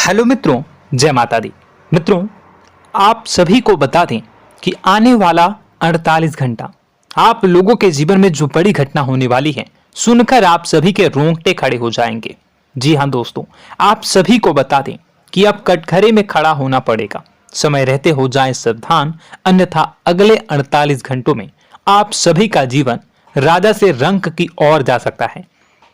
Hello मित्रों, जय माता दी। मित्रों, आप सभी को बता दें कि आने वाला 48 घंटा आप लोगों के जीवन में जो बड़ी घटना होने वाली है, सुनकर आप सभी के रोंगटे खड़े हो जाएंगे। जी हाँ दोस्तों, आप सभी को बता दें कि अब कटघरे में खड़ा होना पड़ेगा। समय रहते हो जाए सावधान, अन्यथा अगले 48 घंटों में आप सभी का जीवन राजा से रंक की ओर जा सकता है।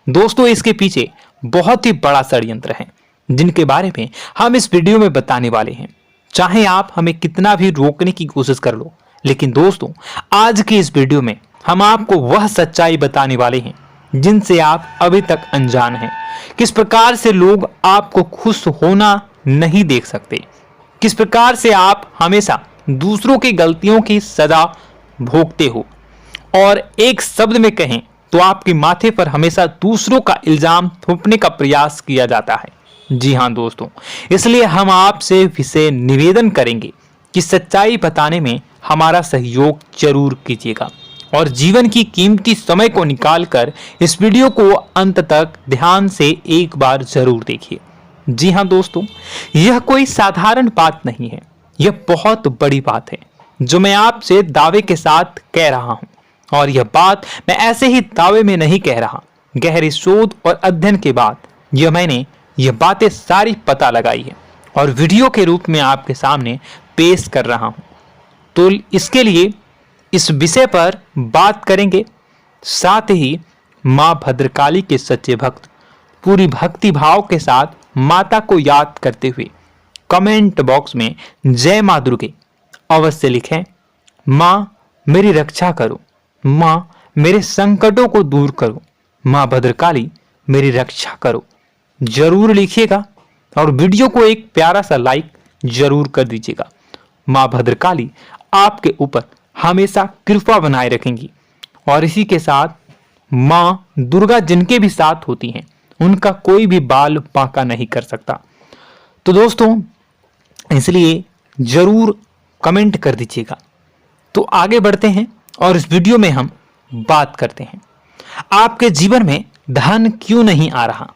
दोस्तों, इसके पीछे बहुत ही बड़ा षड्यंत्र है जिनके बारे में हम इस वीडियो में बताने वाले हैं। चाहे आप हमें कितना भी रोकने की कोशिश कर लो, लेकिन दोस्तों आज की इस वीडियो में हम आपको वह सच्चाई बताने वाले हैं जिनसे आप अभी तक अनजान हैं। किस प्रकार से लोग आपको खुश होना नहीं देख सकते, किस प्रकार से आप हमेशा दूसरों की गलतियों की सजा भोगते हो, और एक शब्द में कहें तो आपके माथे पर हमेशा दूसरों का इल्जाम थोपने का प्रयास किया जाता है। जी हाँ दोस्तों, इसलिए हम आपसे विशेष निवेदन करेंगे कि सच्चाई बताने में हमारा सहयोग जरूर कीजिएगा और जीवन की कीमती समय को निकालकर इस वीडियो को अंत तक ध्यान से एक बार जरूर देखिए। जी हाँ दोस्तों, यह कोई साधारण बात नहीं है, यह बहुत बड़ी बात है जो मैं आपसे दावे के साथ कह रहा हूं। और यह बात मैं ऐसे ही दावे में नहीं कह रहा, गहरी शोध और अध्ययन के बाद मैंने यह बातें सारी पता लगाई है और वीडियो के रूप में आपके सामने पेश कर रहा हूं। तो इसके लिए इस विषय पर बात करेंगे। साथ ही मां भद्रकाली के सच्चे भक्त पूरी भक्ति भाव के साथ माता को याद करते हुए कमेंट बॉक्स में जय मां दुर्गे अवश्य लिखें। मां मेरी रक्षा करो, मां मेरे संकटों को दूर करो, मां भद्रकाली मेरी रक्षा करो, जरूर लिखिएगा और वीडियो को एक प्यारा सा लाइक जरूर कर दीजिएगा। मां भद्रकाली आपके ऊपर हमेशा कृपा बनाए रखेंगी और इसी के साथ मां दुर्गा जिनके भी साथ होती हैं उनका कोई भी बाल बांका नहीं कर सकता। तो दोस्तों, इसलिए जरूर कमेंट कर दीजिएगा। तो आगे बढ़ते हैं और इस वीडियो में हम बात करते हैं आपके जीवन में धन क्यों नहीं आ रहा,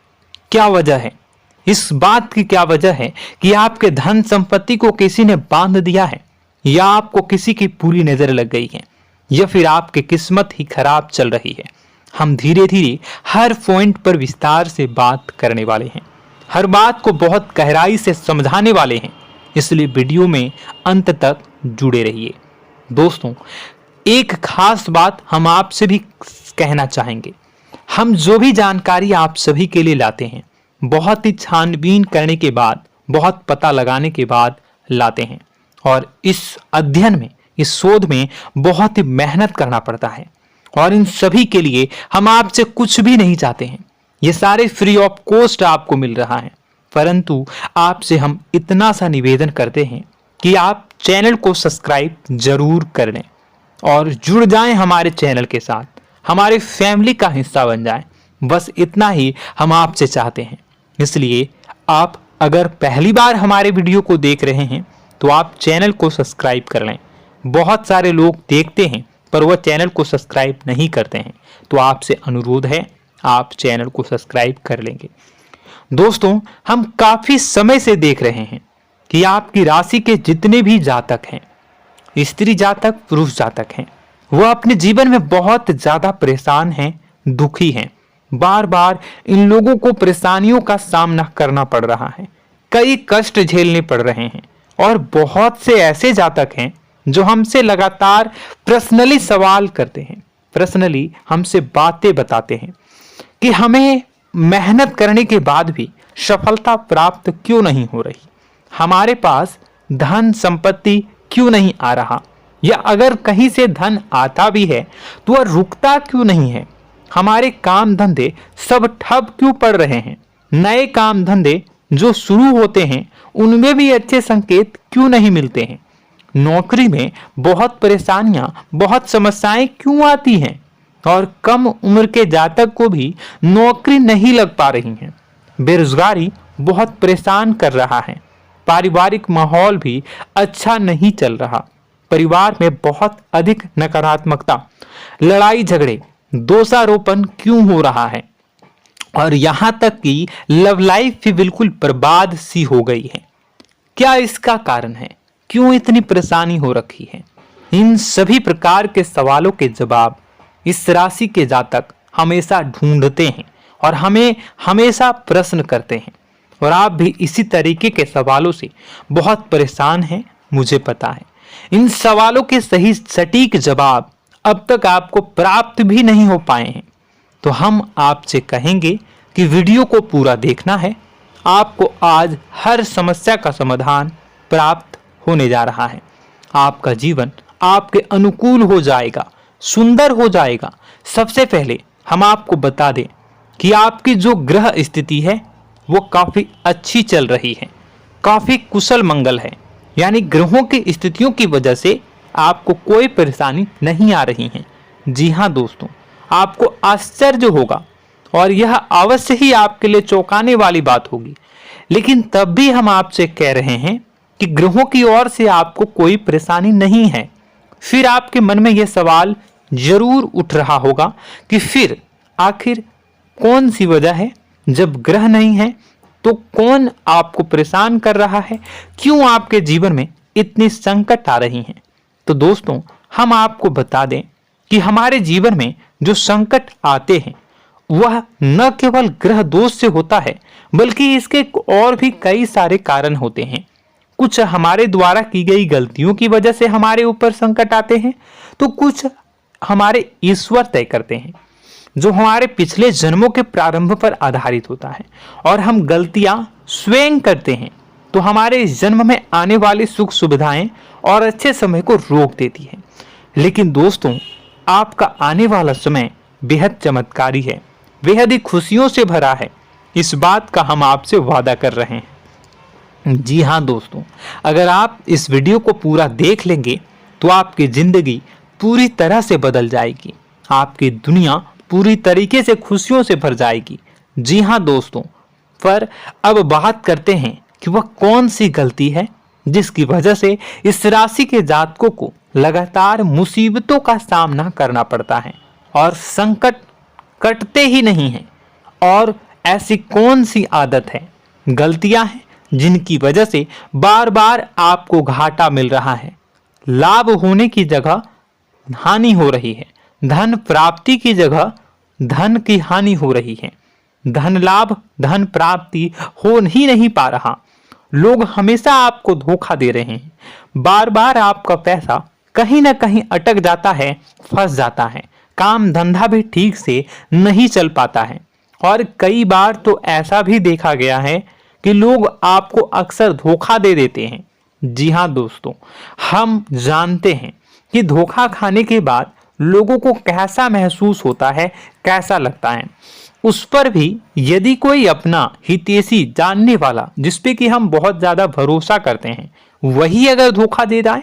क्या वजह है। इस बात की क्या वजह है कि आपके धन संपत्ति को किसी ने बांध दिया है, या आपको किसी की पूरी नजर लग गई है, या फिर आपकी किस्मत ही खराब चल रही है। हम धीरे धीरे हर पॉइंट पर विस्तार से बात करने वाले हैं, हर बात को बहुत गहराई से समझाने वाले हैं, इसलिए वीडियो में अंत तक जुड़े रहिए। दोस्तों, एक खास बात हम आपसे भी कहना चाहेंगे। हम जो भी जानकारी आप सभी के लिए लाते हैं बहुत ही छानबीन करने के बाद, बहुत पता लगाने के बाद लाते हैं, और इस अध्ययन में, इस शोध में बहुत ही मेहनत करना पड़ता है। और इन सभी के लिए हम आपसे कुछ भी नहीं चाहते हैं, ये सारे फ्री ऑफ कॉस्ट आपको मिल रहा है। परंतु आपसे हम इतना सा निवेदन करते हैं कि आप चैनल को सब्सक्राइब जरूर कर लें और जुड़ जाएं हमारे चैनल के साथ, हमारे फैमिली का हिस्सा बन जाएं। बस इतना ही हम आपसे चाहते हैं। इसलिए आप अगर पहली बार हमारे वीडियो को देख रहे हैं तो आप चैनल को सब्सक्राइब कर लें। बहुत सारे लोग देखते हैं पर वह चैनल को सब्सक्राइब नहीं करते हैं, तो आपसे अनुरोध है आप चैनल को सब्सक्राइब कर लेंगे। दोस्तों, हम काफी समय से देख रहे हैं कि आपकी राशि के जितने भी जातक हैं, स्त्री जातक, पुरुष जातक हैं, वह अपने जीवन में बहुत ज्यादा परेशान हैं, दुखी हैं। बार बार इन लोगों को परेशानियों का सामना करना पड़ रहा है, कई कष्ट झेलने पड़ रहे हैं। और बहुत से ऐसे जातक हैं जो हमसे लगातार पर्सनली सवाल करते हैं, पर्सनली हमसे बातें बताते हैं कि हमें मेहनत करने के बाद भी सफलता प्राप्त क्यों नहीं हो रही, हमारे पास धन संपत्ति क्यों नहीं आ रहा, या अगर कहीं से धन आता भी है तो वह रुकता क्यों नहीं है, हमारे काम धंधे सब ठप क्यों पड़ रहे हैं, नए काम धंधे जो शुरू होते हैं उनमें भी अच्छे संकेत क्यों नहीं मिलते हैं, नौकरी में बहुत परेशानियां, बहुत समस्याएं क्यों आती हैं, और कम उम्र के जातक को भी नौकरी नहीं लग पा रही है, बेरोजगारी बहुत परेशान कर रहा है, पारिवारिक माहौल भी अच्छा नहीं चल रहा, परिवार में बहुत अधिक नकारात्मकता, लड़ाई झगड़े, दोषारोपण क्यों हो रहा है, और यहां तक कि लव लाइफ भी बिल्कुल बर्बाद सी हो गई है। क्या इसका कारण है? क्यों इतनी परेशानी हो रखी है? इन सभी प्रकार के सवालों के जवाब इस राशि के जातक हमेशा ढूंढते हैं और हमें हमेशा प्रश्न करते हैं। और आप भी इसी तरीके के सवालों से बहुत परेशान हैं, मुझे पता है। इन सवालों के सही सटीक जवाब अब तक आपको प्राप्त भी नहीं हो पाए हैं, तो हम आपसे कहेंगे कि वीडियो को पूरा देखना है। आपको आज हर समस्या का समाधान प्राप्त होने जा रहा है। आपका जीवन आपके अनुकूल हो जाएगा, सुंदर हो जाएगा। सबसे पहले हम आपको बता दें कि आपकी जो ग्रह स्थिति है वो काफी अच्छी चल रही है, काफी कुशल मंगल है। यानी ग्रहों की स्थितियों की वजह से आपको कोई परेशानी नहीं आ रही है। जी हाँ दोस्तों, आपको आश्चर्य होगा और यह अवश्य ही आपके लिए चौंकाने वाली बात होगी, लेकिन तब भी हम आपसे कह रहे हैं कि ग्रहों की ओर से आपको कोई परेशानी नहीं है। फिर आपके मन में यह सवाल जरूर उठ रहा होगा कि फिर आखिर कौन सी वजह है? जब ग्रह नहीं है तो कौन आपको परेशान कर रहा है? क्यों आपके जीवन में इतनी संकट आ रही हैं? तो दोस्तों, हम आपको बता दें कि हमारे जीवन में जो संकट आते हैं वह न केवल ग्रह दोष से होता है, बल्कि इसके और भी कई सारे कारण होते हैं। कुछ हमारे द्वारा की गई गलतियों की वजह से हमारे ऊपर संकट आते हैं, तो कुछ हमारे ईश्वर तय करते हैं, जो हमारे पिछले जन्मों के प्रारंभ पर आधारित होता है। और हम गलतियां स्वयं करते हैं तो हमारे इस जन्म में आने वाली सुख सुविधाएं और अच्छे समय को रोक देती है। लेकिन दोस्तों, आपका आने वाला समय बेहद चमत्कारी है, बेहद ही खुशियों से भरा है। इस बात का हम आपसे वादा कर रहे हैं। जी हाँ दोस्तों, अगर आप इस वीडियो को पूरा देख लेंगे तो आपकी जिंदगी पूरी तरह से बदल जाएगी, आपकी दुनिया पूरी तरीके से खुशियों से भर जाएगी। जी हाँ दोस्तों, पर अब बात करते हैं कि वह कौन सी गलती है जिसकी वजह से इस राशि के जातकों को लगातार मुसीबतों का सामना करना पड़ता है और संकट कटते ही नहीं हैं। और ऐसी कौन सी आदत है, गलतियां हैं जिनकी वजह से बार बार आपको घाटा मिल रहा है, लाभ होने की जगह हानि हो रही है, धन प्राप्ति की जगह धन की हानि हो रही है, धन लाभ धन प्राप्ति हो ही नहीं पा रहा, लोग हमेशा आपको धोखा दे रहे हैं, बार बार आपका पैसा कहीं ना कहीं अटक जाता है, फंस जाता है, काम धंधा भी ठीक से नहीं चल पाता है। और कई बार तो ऐसा भी देखा गया है कि लोग आपको अक्सर धोखा दे देते हैं। जी हाँ दोस्तों, हम जानते हैं कि धोखा खाने के बाद लोगों को कैसा महसूस होता है, कैसा लगता है। उस पर भी यदि कोई अपना हितैषी जानने वाला, जिसपे कि हम बहुत ज्यादा भरोसा करते हैं, वही अगर धोखा दे जाए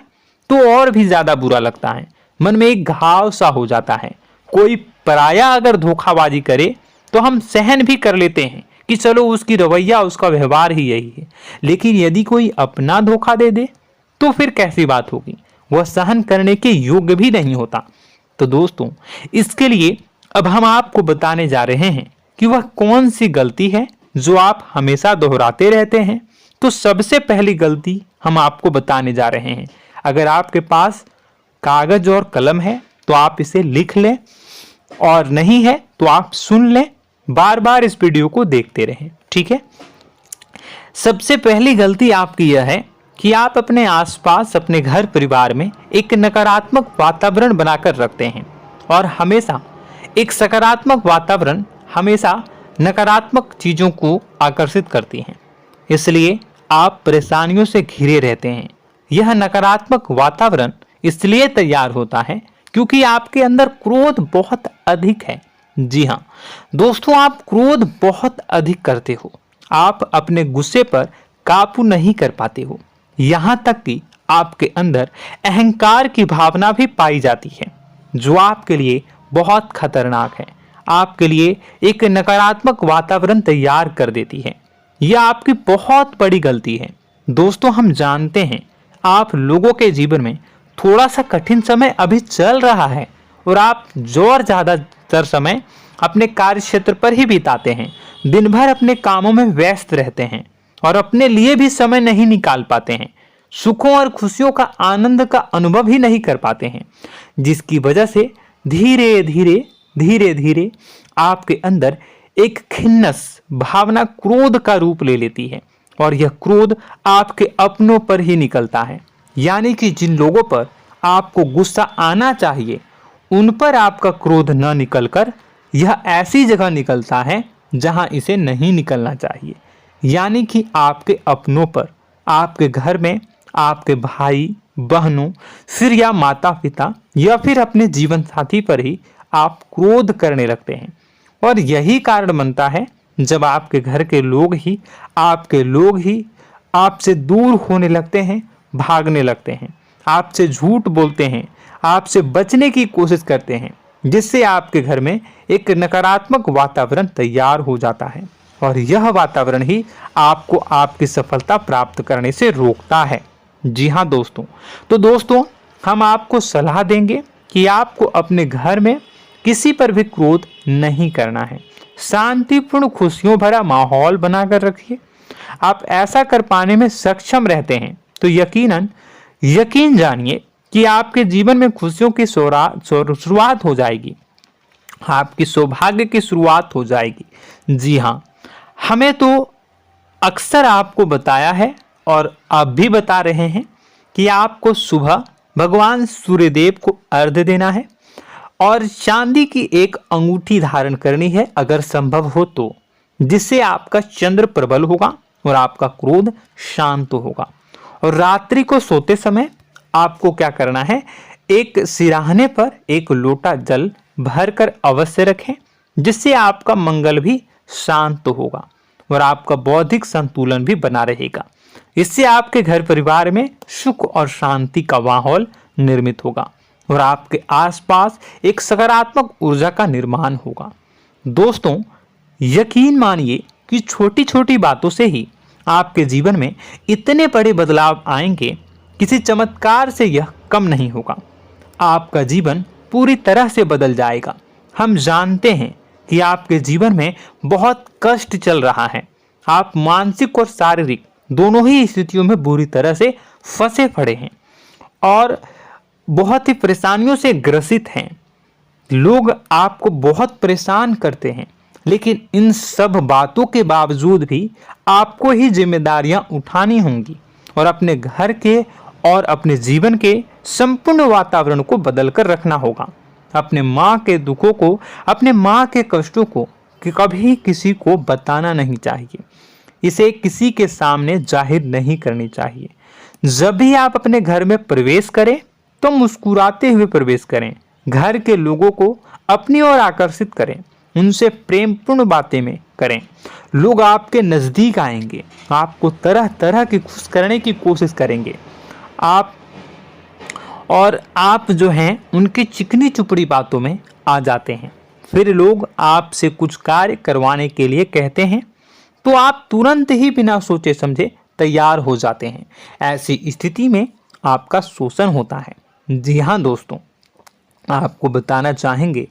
तो और भी ज्यादा बुरा लगता है, मन में एक घाव सा हो जाता है। कोई पराया अगर धोखाबाजी करे तो हम सहन भी कर लेते हैं कि चलो उसकी रवैया, उसका व्यवहार ही यही है। लेकिन यदि कोई अपना धोखा दे दे तो फिर कैसी बात होगी, वह सहन करने के योग्य भी नहीं होता। तो दोस्तों, इसके लिए अब हम आपको बताने जा रहे हैं कि वह कौन सी गलती है जो आप हमेशा दोहराते रहते हैं। तो सबसे पहली गलती हम आपको बताने जा रहे हैं। अगर आपके पास कागज और कलम है तो आप इसे लिख लें, और नहीं है तो आप सुन लें, बार बार इस वीडियो को देखते रहें, ठीक है। सबसे पहली गलती आपकी यह है कि आप अपने आसपास, अपने घर परिवार में एक नकारात्मक वातावरण बनाकर रखते हैं, और हमेशा एक सकारात्मक वातावरण हमेशा नकारात्मक चीजों को आकर्षित करती हैं। इसलिए आप परेशानियों से घिरे रहते हैं। यह नकारात्मक वातावरण इसलिए तैयार होता है क्योंकि आपके अंदर क्रोध बहुत अधिक है। जी हाँ दोस्तों, आप क्रोध बहुत अधिक करते हो, आप अपने गुस्से पर काबू नहीं कर पाते हो, यहाँ तक कि आपके अंदर अहंकार की भावना भी पाई जाती है, जो आपके लिए बहुत खतरनाक है, आपके लिए एक नकारात्मक वातावरण तैयार कर देती है। यह आपकी बहुत बड़ी गलती है। दोस्तों, हम जानते हैं आप लोगों के जीवन में थोड़ा सा कठिन समय अभी चल रहा है, और आप और ज्यादातर समय अपने कार्य क्षेत्र पर ही बिताते हैं, दिन भर अपने कामों में व्यस्त रहते हैं और अपने लिए भी समय नहीं निकाल पाते हैं, सुखों और खुशियों का आनंद का अनुभव ही नहीं कर पाते हैं, जिसकी वजह से धीरे धीरे धीरे धीरे आपके अंदर एक खिन्नस भावना क्रोध का रूप ले लेती है और यह क्रोध आपके अपनों पर ही निकलता है। यानी कि जिन लोगों पर आपको गुस्सा आना चाहिए उन पर आपका क्रोध न निकलकर यह ऐसी जगह निकलता है जहां इसे नहीं निकलना चाहिए। यानी कि आपके अपनों पर, आपके घर में आपके भाई बहनों, फिर या माता पिता या फिर अपने जीवन साथी पर ही आप क्रोध करने लगते हैं। और यही कारण बनता है जब आपके घर के लोग ही आपसे दूर होने लगते हैं, भागने लगते हैं, आपसे झूठ बोलते हैं, आपसे बचने की कोशिश करते हैं, जिससे आपके घर में एक नकारात्मक वातावरण तैयार हो जाता है और यह वातावरण ही आपको आपकी सफलता प्राप्त करने से रोकता है। जी हाँ दोस्तों, तो दोस्तों हम आपको सलाह देंगे कि आपको अपने घर में किसी पर भी क्रोध नहीं करना है। शांतिपूर्ण खुशियों भरा माहौल बनाकर रखिए। आप ऐसा कर पाने में सक्षम रहते हैं तो यकीन जानिए कि आपके जीवन में खुशियों की शुरुआत हो जाएगी, आपकी सौभाग्य की शुरुआत हो जाएगी। जी हाँ, हमें तो अक्सर आपको बताया है और आप भी बता रहे हैं कि आपको सुबह भगवान सूर्यदेव को अर्घ्य देना है और चांदी की एक अंगूठी धारण करनी है अगर संभव हो तो, जिससे आपका चंद्र प्रबल होगा और आपका क्रोध शांत होगा। और रात्रि को सोते समय आपको क्या करना है, एक सिराहने पर एक लोटा जल भरकर अवश्य रखें, जिससे आपका मंगल भी शांत होगा और आपका बौद्धिक संतुलन भी बना रहेगा। इससे आपके घर परिवार में सुख और शांति का माहौल निर्मित होगा और आपके आसपास एक सकारात्मक ऊर्जा का निर्माण होगा। दोस्तों यकीन मानिए कि छोटी छोटी बातों से ही आपके जीवन में इतने बड़े बदलाव आएंगे, किसी चमत्कार से यह कम नहीं होगा। आपका जीवन पूरी तरह से बदल जाएगा। हम जानते हैं कि आपके जीवन में बहुत कष्ट चल रहा है, आप मानसिक और शारीरिक दोनों ही स्थितियों में बुरी तरह से फंसे पड़े हैं और बहुत ही परेशानियों से ग्रसित हैं। लोग आपको बहुत परेशान करते हैं, लेकिन इन सब बातों के बावजूद भी आपको ही जिम्मेदारियां उठानी होंगी और अपने घर के और अपने जीवन के संपूर्ण वातावरण को बदलकर रखना होगा। अपने माँ के दुखों को, अपने माँ के कष्टों को कभी किसी को बताना नहीं चाहिए, इसे किसी के सामने जाहिर नहीं करनी चाहिए। जब भी आप अपने घर में प्रवेश करें तो मुस्कुराते हुए प्रवेश करें, घर के लोगों को अपनी ओर आकर्षित करें, उनसे प्रेमपूर्ण बातें में करें। लोग आपके नज़दीक आएंगे, आपको तरह तरह की खुश करने की कोशिश करेंगे। आप जो हैं उनकी चिकनी चुपड़ी बातों में आ जाते हैं। फिर लोग आपसे कुछ कार्य करवाने के लिए कहते हैं तो आप तुरंत ही बिना सोचे समझे तैयार हो जाते हैं। ऐसी स्थिति में आपका शोषण होता है। जी हाँ दोस्तों, आपको बताना चाहेंगे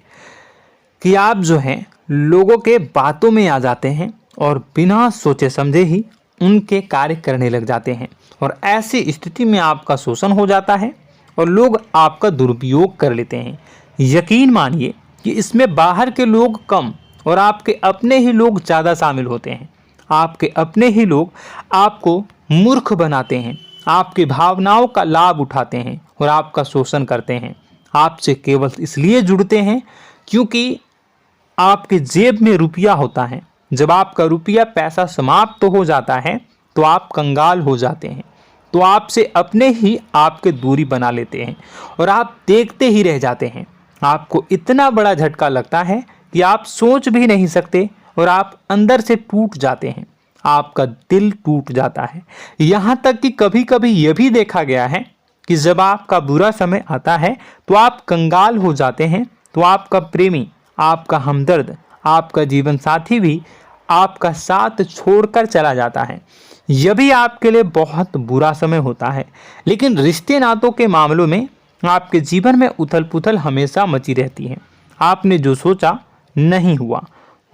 कि आप जो हैं लोगों के बातों में आ जाते हैं और बिना सोचे समझे ही उनके कार्य करने लग जाते हैं और ऐसी स्थिति में आपका शोषण हो जाता है और लोग आपका दुरुपयोग कर लेते हैं। यकीन मानिए कि इसमें बाहर के लोग कम और आपके अपने ही लोग ज़्यादा शामिल होते हैं। आपके अपने ही लोग आपको मूर्ख बनाते हैं, आपकी भावनाओं का लाभ उठाते हैं और आपका शोषण करते हैं। आपसे केवल इसलिए जुड़ते हैं क्योंकि आपके जेब में रुपया होता है। जब आपका रुपया पैसा समाप्त हो जाता है तो आप कंगाल हो जाते हैं, तो आपसे अपने ही आपके दूरी बना लेते हैं और आप देखते ही रह जाते हैं। आपको इतना बड़ा झटका लगता है कि आप सोच भी नहीं सकते और आप अंदर से टूट जाते हैं, आपका दिल टूट जाता है। यहाँ तक कि कभी कभी यह भी देखा गया है कि जब आपका बुरा समय आता है तो आप कंगाल हो जाते हैं, तो आपका प्रेमी, आपका हमदर्द, आपका जीवन साथी भी आपका साथ छोड़कर चला जाता है। यह भी आपके लिए बहुत बुरा समय होता है। लेकिन रिश्ते नातों के मामलों में आपके जीवन में उथल पुथल हमेशा मची रहती है। आपने जो सोचा नहीं हुआ।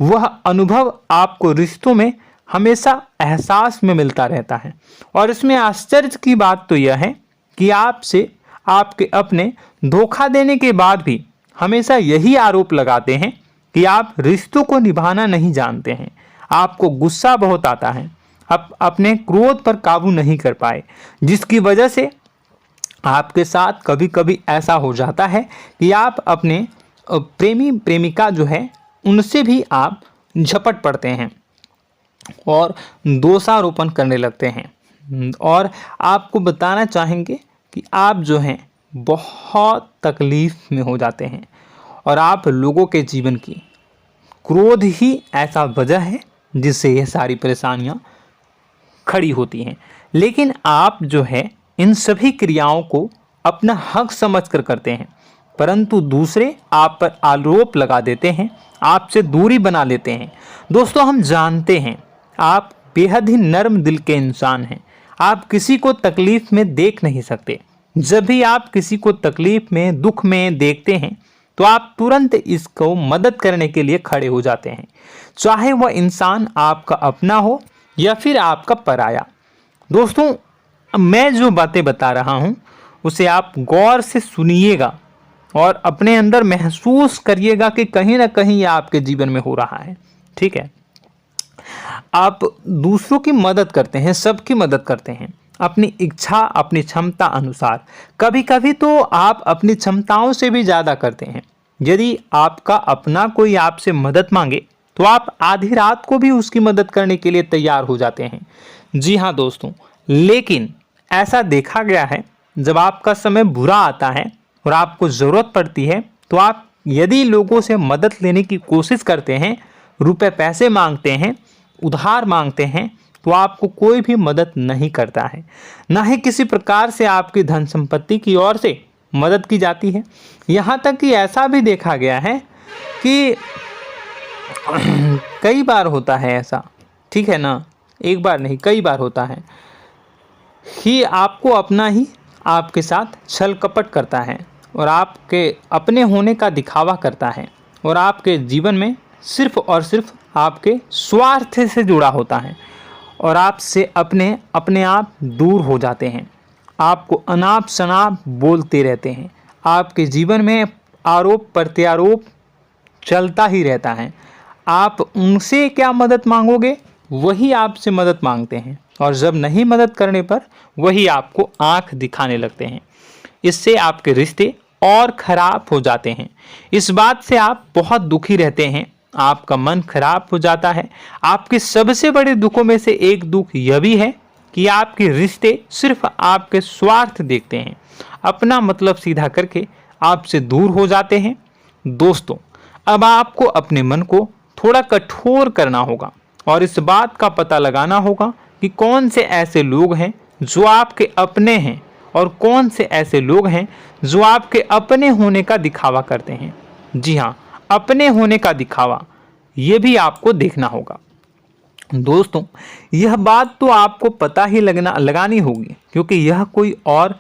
वह अनुभव आपको रिश्तों में हमेशा एहसास में मिलता रहता है। और इसमें आश्चर्य की बात तो यह है कि आपसे आपके अपने धोखा देने के बाद भी हमेशा यही आरोप लगाते हैं कि आप रिश्तों को निभाना नहीं जानते हैं। आपको गुस्सा बहुत आता है, आप अपने क्रोध पर काबू नहीं कर पाए, जिसकी वजह से आपके साथ कभी कभी ऐसा हो जाता है कि आप अपने प्रेमी प्रेमिका जो है उनसे भी आप झपट पड़ते हैं और दोषारोपण करने लगते हैं। और आपको बताना चाहेंगे कि आप जो हैं बहुत तकलीफ में हो जाते हैं और आप लोगों के जीवन की क्रोध ही ऐसा वजह है जिससे यह सारी परेशानियां खड़ी होती हैं। लेकिन आप जो है इन सभी क्रियाओं को अपना हक समझकर करते हैं, परंतु दूसरे आप पर आरोप लगा देते हैं, आपसे दूरी बना लेते हैं। दोस्तों, हम जानते हैं आप बेहद ही नर्म दिल के इंसान हैं। आप किसी को तकलीफ में देख नहीं सकते। जब भी आप किसी को तकलीफ में, दुख में देखते हैं तो आप तुरंत इसको मदद करने के लिए खड़े हो जाते हैं, चाहे वह इंसान आपका अपना हो या फिर आपका पराया। दोस्तों, मैं जो बातें बता रहा हूं उसे आप गौर से सुनिएगा और अपने अंदर महसूस करिएगा कि कहीं ना कहीं यह आपके जीवन में हो रहा है। ठीक है, आप दूसरों की मदद करते हैं, सबकी मदद करते हैं अपनी इच्छा, अपनी क्षमता अनुसार। कभी कभी तो आप अपनी क्षमताओं से भी ज़्यादा करते हैं। यदि आपका अपना कोई आपसे मदद मांगे तो आप आधी रात को भी उसकी मदद करने के लिए तैयार हो जाते हैं। जी हाँ दोस्तों, लेकिन ऐसा देखा गया है जब आपका समय बुरा आता है और आपको ज़रूरत पड़ती है तो आप यदि लोगों से मदद लेने की कोशिश करते हैं, रुपए पैसे मांगते हैं, उधार मांगते हैं, तो आपको कोई भी मदद नहीं करता है। ना ही किसी प्रकार से आपकी धन संपत्ति की ओर से मदद की जाती है। यहाँ तक कि ऐसा भी देखा गया है कि कई बार होता है ऐसा, ठीक है ना, एक बार नहीं कई बार होता है कि आपको अपना ही आपके साथ छल कपट करता है और आपके अपने होने का दिखावा करता है और आपके जीवन में सिर्फ और सिर्फ आपके स्वार्थ से जुड़ा होता है और आपसे अपने आप दूर हो जाते हैं। आपको अनाप शनाप बोलते रहते हैं। आपके जीवन में आरोप प्रत्यारोप चलता ही रहता है। आप उनसे क्या मदद मांगोगे, वही आपसे मदद मांगते हैं और जब नहीं मदद करने पर वही आपको आंख दिखाने लगते हैं। इससे आपके रिश्ते और खराब हो जाते हैं। इस बात से आप बहुत दुखी रहते हैं, आपका मन खराब हो जाता है। आपके सबसे बड़े दुखों में से एक दुख यह भी है कि आपके रिश्ते सिर्फ आपके स्वार्थ देखते हैं, अपना मतलब सीधा करके आपसे दूर हो जाते हैं। दोस्तों, अब आपको अपने मन को थोड़ा कठोर करना होगा और इस बात का पता लगाना होगा कि कौन से ऐसे लोग हैं जो आपके अपने हैं और कौन से ऐसे लोग हैं जो आपके अपने होने का दिखावा करते हैं। जी हाँ, अपने होने का दिखावा, ये भी आपको देखना होगा। दोस्तों, यह बात तो आपको पता ही लगानी होगी, क्योंकि यह कोई और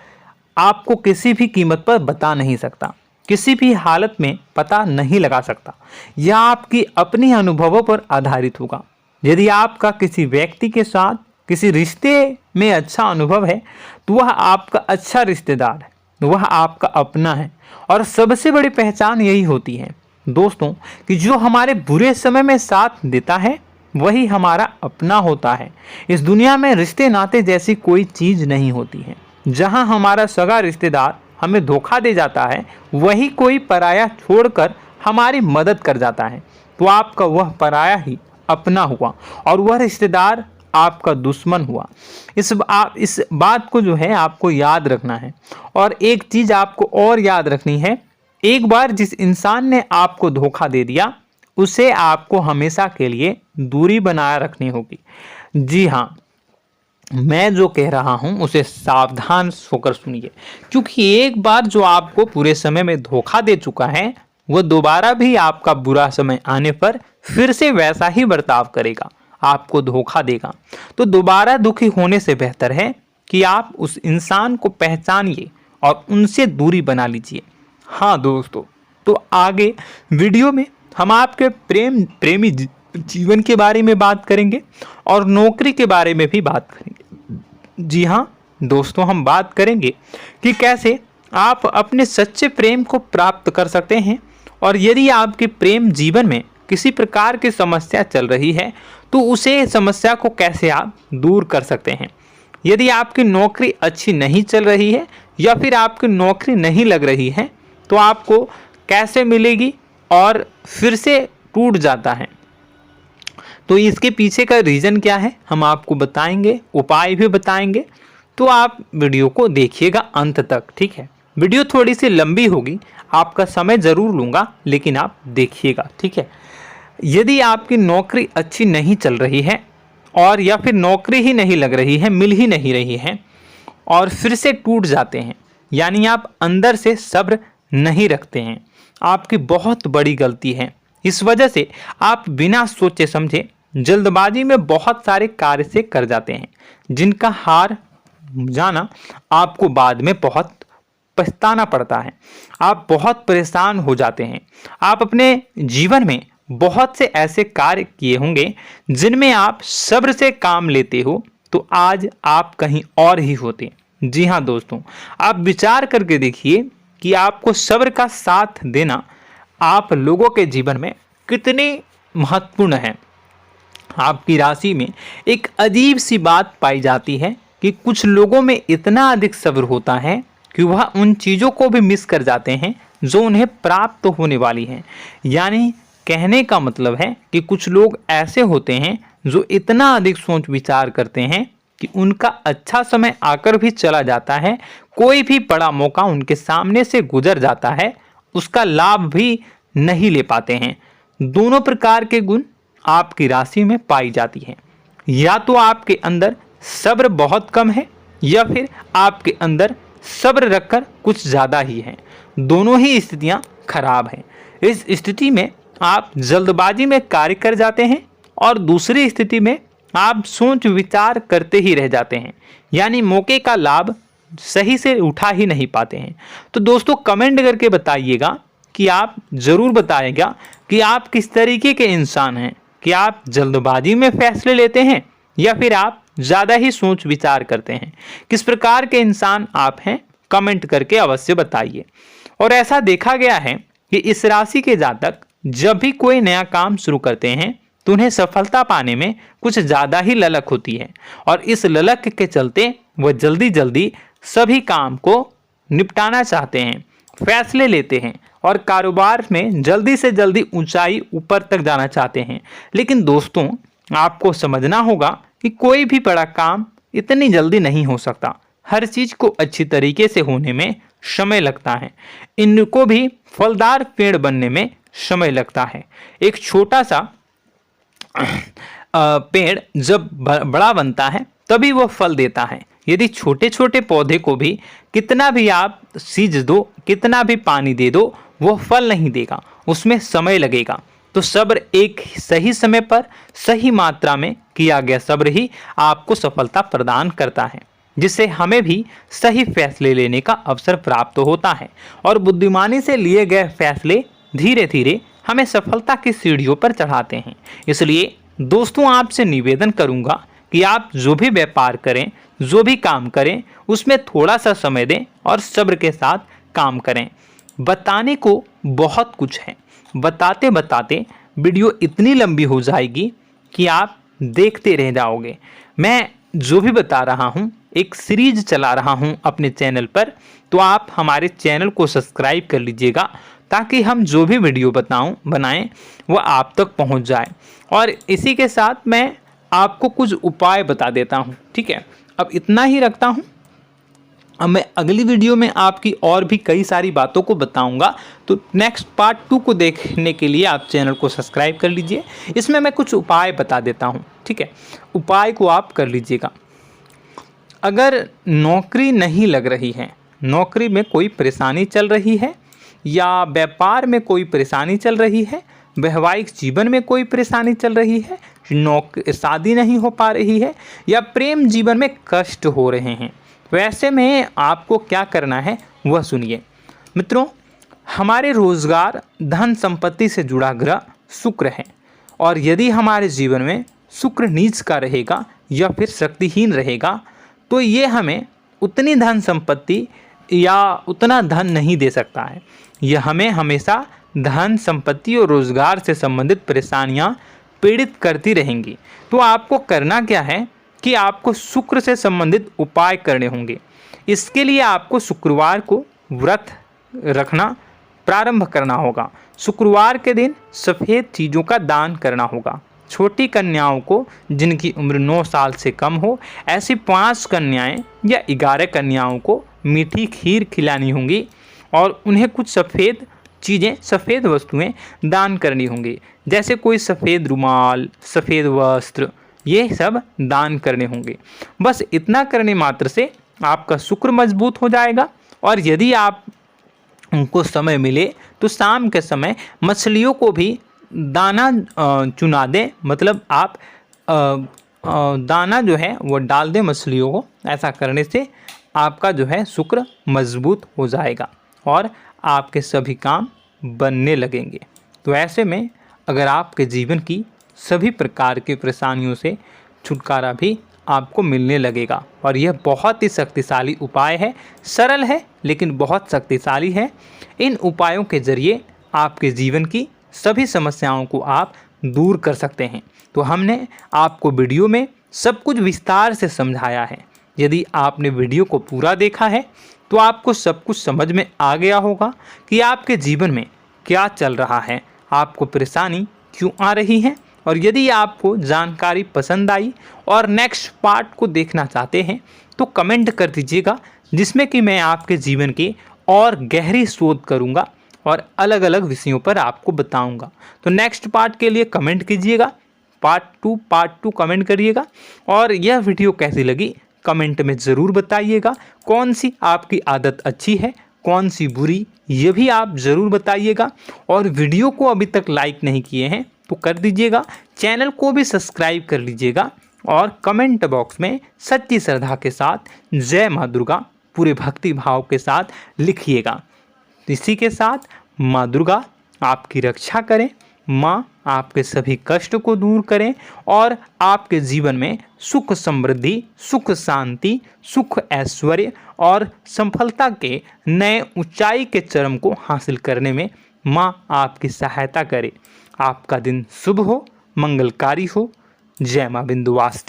आपको किसी भी कीमत पर बता नहीं सकता, किसी भी हालत में पता नहीं लगा सकता। यह आपकी अपनी अनुभवों पर आधारित होगा। यदि आपका किसी व्यक्ति के साथ किसी रिश्ते में अच्छा अनुभव है तो वह आपका अच्छा रिश्तेदार है, वह आपका अपना है। और सबसे बड़ी पहचान यही होती है दोस्तों कि जो हमारे बुरे समय में साथ देता है वही हमारा अपना होता है। इस दुनिया में रिश्ते नाते जैसी कोई चीज़ नहीं होती है। जहां हमारा सगा रिश्तेदार हमें धोखा दे जाता है, वही कोई पराया छोड़कर हमारी मदद कर जाता है, तो आपका वह पराया ही अपना हुआ और वह रिश्तेदार आपका दुश्मन हुआ। इस बात को जो है आपको याद रखना है। और एक चीज़ आपको और याद रखनी है, एक बार जिस इंसान ने आपको धोखा दे दिया उसे आपको हमेशा के लिए दूरी बनाए रखनी होगी। जी हाँ, मैं जो कह रहा हूं उसे सावधान होकर सुनिए, क्योंकि एक बार जो आपको पूरे समय में धोखा दे चुका है वह दोबारा भी आपका बुरा समय आने पर फिर से वैसा ही बर्ताव करेगा, आपको धोखा देगा। तो दोबारा दुखी होने से बेहतर है कि आप उस इंसान को पहचानिए और उनसे दूरी बना लीजिए। हाँ दोस्तों, तो आगे वीडियो में हम आपके प्रेमी जीवन के बारे में बात करेंगे और नौकरी के बारे में भी बात करेंगे। जी हाँ दोस्तों, हम बात करेंगे कि कैसे आप अपने सच्चे प्रेम को प्राप्त कर सकते हैं, और यदि आपके प्रेम जीवन में किसी प्रकार की समस्या चल रही है तो उसे समस्या को कैसे आप दूर कर सकते हैं। यदि आपकी नौकरी अच्छी नहीं चल रही है या फिर आपकी नौकरी नहीं लग रही है तो आपको कैसे मिलेगी और फिर से टूट जाता है, तो इसके पीछे का रीज़न क्या है हम आपको बताएंगे, उपाय भी बताएंगे। तो आप वीडियो को देखिएगा अंत तक, ठीक है। वीडियो थोड़ी सी लंबी होगी, आपका समय ज़रूर लूँगा, लेकिन आप देखिएगा, ठीक है। यदि आपकी नौकरी अच्छी नहीं चल रही है और या फिर नौकरी ही नहीं लग रही है, मिल ही नहीं रही है और फिर से टूट जाते हैं, यानी आप अंदर से सब्र नहीं रखते हैं, आपकी बहुत बड़ी गलती है। इस वजह से आप बिना सोचे समझे जल्दबाजी में बहुत सारे कार्य से कर जाते हैं, जिनका हार जाना आपको बाद में बहुत पछताना पड़ता है। आप बहुत परेशान हो जाते हैं। आप अपने जीवन में बहुत से ऐसे कार्य किए होंगे जिनमें आप सब्र से काम लेते हो, तो आज आप कहीं और ही होते। जी हाँ दोस्तों, आप विचार करके देखिए कि आपको सब्र का साथ देना आप लोगों के जीवन में कितने महत्वपूर्ण है। आपकी राशि में एक अजीब सी बात पाई जाती है कि कुछ लोगों में इतना अधिक सब्र होता है कि वह उन चीज़ों को भी मिस कर जाते हैं जो उन्हें प्राप्त होने वाली हैं। यानी कहने का मतलब है कि कुछ लोग ऐसे होते हैं जो इतना अधिक सोच विचार करते हैं कि उनका अच्छा समय आकर भी चला जाता है, कोई भी बड़ा मौका उनके सामने से गुजर जाता है, उसका लाभ भी नहीं ले पाते हैं। दोनों प्रकार के गुण आपकी राशि में पाई जाती हैं। या तो आपके अंदर सब्र बहुत कम है या फिर आपके अंदर सब्र रखकर कुछ ज़्यादा ही है। दोनों ही स्थितियाँ खराब हैं। इस स्थिति में आप जल्दबाजी में कार्य कर जाते हैं और दूसरी स्थिति में आप सोच विचार करते ही रह जाते हैं, यानी मौके का लाभ सही से उठा ही नहीं पाते हैं। तो दोस्तों कमेंट करके बताइएगा कि आप ज़रूर बताइएगा कि आप किस तरीके के इंसान हैं, कि आप जल्दबाजी में फैसले लेते हैं या फिर आप ज़्यादा ही सोच विचार करते हैं। किस प्रकार के इंसान आप हैं, कमेंट करके अवश्य बताइए। और ऐसा देखा गया है कि इस राशि के जातक जब भी कोई नया काम शुरू करते हैं तो उन्हें सफलता पाने में कुछ ज़्यादा ही ललक होती है, और इस ललक के चलते वह जल्दी जल्दी सभी काम को निपटाना चाहते हैं, फैसले लेते हैं और कारोबार में जल्दी से जल्दी ऊंचाई ऊपर तक जाना चाहते हैं। लेकिन दोस्तों आपको समझना होगा कि कोई भी बड़ा काम इतनी जल्दी नहीं हो सकता। हर चीज़ को अच्छी तरीके से होने में समय लगता है। इनको भी फलदार पेड़ बनने में समय लगता है। एक छोटा सा पेड़ जब बड़ा बनता है तभी वो फल देता है। यदि छोटे छोटे पौधे को भी कितना भी आप सींच दो, कितना भी पानी दे दो, वो फल नहीं देगा, उसमें समय लगेगा। तो सब्र एक सही समय पर सही मात्रा में किया गया सब्र ही आपको सफलता प्रदान करता है, जिससे हमें भी सही फैसले लेने का अवसर प्राप्त होता है और बुद्धिमानी से लिए गए फैसले धीरे धीरे हमें सफलता की सीढ़ियों पर चढ़ाते हैं। इसलिए दोस्तों आपसे निवेदन करूंगा कि आप जो भी व्यापार करें, जो भी काम करें, उसमें थोड़ा सा समय दें और सब्र के साथ काम करें। बताने को बहुत कुछ है, बताते बताते वीडियो इतनी लंबी हो जाएगी कि आप देखते रह जाओगे। मैं जो भी बता रहा हूँ एक सीरीज चला रहा हूँ अपने चैनल पर, तो आप हमारे चैनल को सब्सक्राइब कर लीजिएगा ताकि हम जो भी वीडियो बनाएं वो आप तक पहुँच जाए। और इसी के साथ मैं आपको कुछ उपाय बता देता हूँ, ठीक है। अब इतना ही रखता हूँ। अब मैं अगली वीडियो में आपकी और भी कई सारी बातों को बताऊंगा, तो नेक्स्ट पार्ट 2 को देखने के लिए आप चैनल को सब्सक्राइब कर लीजिए। इसमें मैं कुछ उपाय बता देता हूं, ठीक है। उपाय को आप कर लीजिएगा। अगर नौकरी नहीं लग रही है, नौकरी में कोई परेशानी चल रही है, या व्यापार में कोई परेशानी चल रही है, वैवाहिक जीवन में कोई परेशानी चल रही है, शादी नहीं हो पा रही है, या प्रेम जीवन में कष्ट हो रहे हैं, वैसे में आपको क्या करना है वह सुनिए। मित्रों, हमारे रोजगार धन संपत्ति से जुड़ा ग्रह शुक्र है, और यदि हमारे जीवन में शुक्र नीच का रहेगा या फिर शक्तिहीन रहेगा तो ये हमें उतनी धन संपत्ति या उतना धन नहीं दे सकता है। यह हमें हमेशा धन संपत्ति और रोजगार से संबंधित परेशानियां पीड़ित करती रहेंगी। तो आपको करना क्या है कि आपको शुक्र से संबंधित उपाय करने होंगे। इसके लिए आपको शुक्रवार को व्रत रखना प्रारंभ करना होगा। शुक्रवार के दिन सफ़ेद चीज़ों का दान करना होगा। छोटी कन्याओं को जिनकी उम्र 9 साल से कम हो, ऐसी 5 कन्याएं या 11 कन्याओं को मीठी खीर खिलानी होंगी और उन्हें कुछ सफ़ेद चीज़ें, सफ़ेद वस्तुएं दान करनी होंगी, जैसे कोई सफ़ेद रुमाल, सफ़ेद वस्त्र, ये सब दान करने होंगे। बस इतना करने मात्र से आपका शुक्र मजबूत हो जाएगा। और यदि आप उनको समय मिले तो शाम के समय मछलियों को भी दाना चुना दें, मतलब आप दाना जो है वो डाल दें मछलियों को। ऐसा करने से आपका जो है शुक्र मजबूत हो जाएगा और आपके सभी काम बनने लगेंगे। तो ऐसे में अगर आपके जीवन की सभी प्रकार की परेशानियों से छुटकारा भी आपको मिलने लगेगा। और यह बहुत ही शक्तिशाली उपाय है, सरल है लेकिन बहुत शक्तिशाली है। इन उपायों के ज़रिए आपके जीवन की सभी समस्याओं को आप दूर कर सकते हैं। तो हमने आपको वीडियो में सब कुछ विस्तार से समझाया है। यदि आपने वीडियो को पूरा देखा है तो आपको सब कुछ समझ में आ गया होगा कि आपके जीवन में क्या चल रहा है, आपको परेशानी क्यों आ रही है। और यदि आपको जानकारी पसंद आई और नेक्स्ट पार्ट को देखना चाहते हैं तो कमेंट कर दीजिएगा, जिसमें कि मैं आपके जीवन की और गहरी शोध करूंगा और अलग अलग विषयों पर आपको बताऊंगा। तो नेक्स्ट पार्ट के लिए कमेंट कीजिएगा, पार्ट टू कमेंट करिएगा। और यह वीडियो कैसी लगी कमेंट में ज़रूर बताइएगा। कौन सी आपकी आदत अच्छी है, कौन सी बुरी, ये भी आप ज़रूर बताइएगा। और वीडियो को अभी तक लाइक नहीं किए हैं तो कर दीजिएगा, चैनल को भी सब्सक्राइब कर लीजिएगा और कमेंट बॉक्स में सच्ची श्रद्धा के साथ जय माँ दुर्गा पूरे भक्ति भाव के साथ लिखिएगा। इसी के साथ माँ दुर्गा आपकी रक्षा करें, माँ आपके सभी कष्ट को दूर करें और आपके जीवन में सुख समृद्धि, सुख शांति, सुख ऐश्वर्य और सफलता के नए ऊंचाई के चरम को हासिल करने में माँ आपकी सहायता करे। आपका दिन शुभ हो, मंगलकारी हो। जय माँ विंध्यवासिनी।